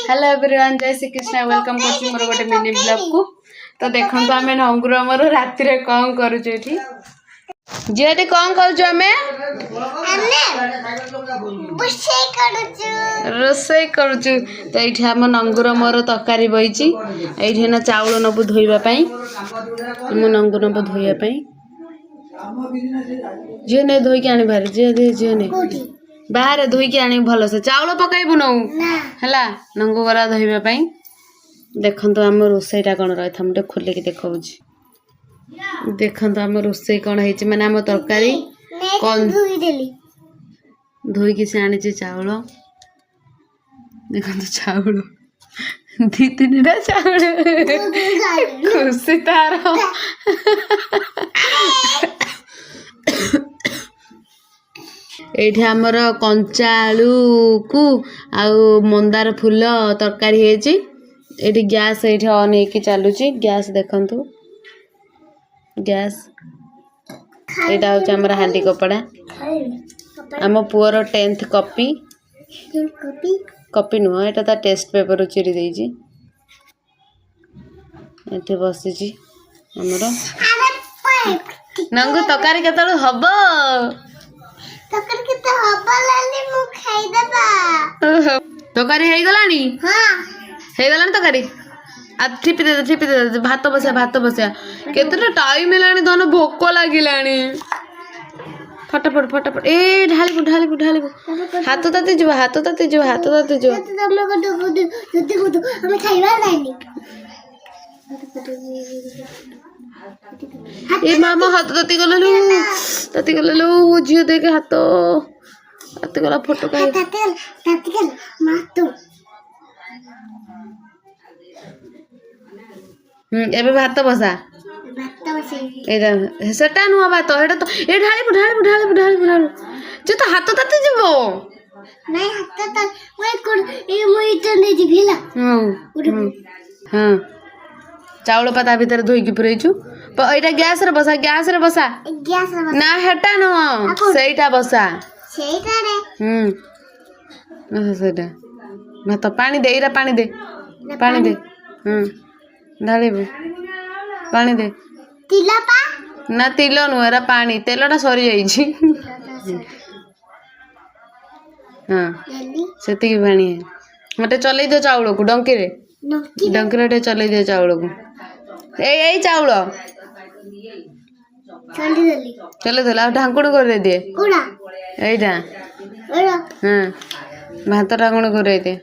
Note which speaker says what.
Speaker 1: Hello everyone जय Shri Krishna welcome करछि मोर गोटे मिनी ब्लॉग को। तो देखंतु आमे नंगुर मोर राति रे कोन करूछु एठी जेठी कोन करूछु आमे रोसई करूछु। तो एठी हम नंगुर मोर तरकारी बइची एठी ना चावल नबु धोइबा पई हम नंगुर नबु धोइबा पई जे ने धोइ के आनी बारे जे ने बाहर धोई के आनी भल से चावल पकाइबु नौ हला नंगु गरा धोइबा पई। देखंतु हम रोसईटा कोन रही हमटे खोले के देखौछि देखंतु हम रोसई कोन हेछि माने हम तरकारी कोन धोई के से आनी चावल देखंतु चावल दी तीनटा चावल खुशी तार एठी हमर कंचा आलू को आउ मंदार फूल तरकारी हेची। एठी गैस एठी ऑन हेकी चालुची गैस देखंतु गैस एटा हो हमर हांडी कपड़ा हम पुअर 10th कॉपी कॉपी नुह एटा ता टेस्ट पेपर चिरी देजी एठी बसिची हमर नंगु तकारी केतल हबो तकारी केते हबो लाली मु खाइ देबा तकारी हेइ गलानी हां हेइ गलानी तकारी आ ठिपि दे भात बसिया केते टाइम हेलानी धन भोक लागिलानी फटाफट ए ढालिबु हाथ ताते जो हम खाइबा लानी ए मामा हाथ ताती गललु झियो देखे हाथ ताती गला फोटो का ताती गल मातु एबे भात बसा एटा सेटा नुवा भात एटा तो ए ढालिबु जे तो हाथ ताती जबो नहीं हाथ ता ओए कोन ए मोई तने जिभिला हां चावल पता भीतर धोई की पुरैछु एटा गैस रे बसा ना हेटा न सेटा बसा सेटा रे सेटा भात पानी दे इरा पानी दे ढालिबु पानी दे तिला पा ना तिलो नु एरा पानी तेलटा सरी जाईची हां सेती की पानी मते चलै दे चावल को डंकी रे चलै दे चावल को ए चावल चले देला ढांकुड़ कर दे दिए एटा हां भात ढांकुड़ कर दे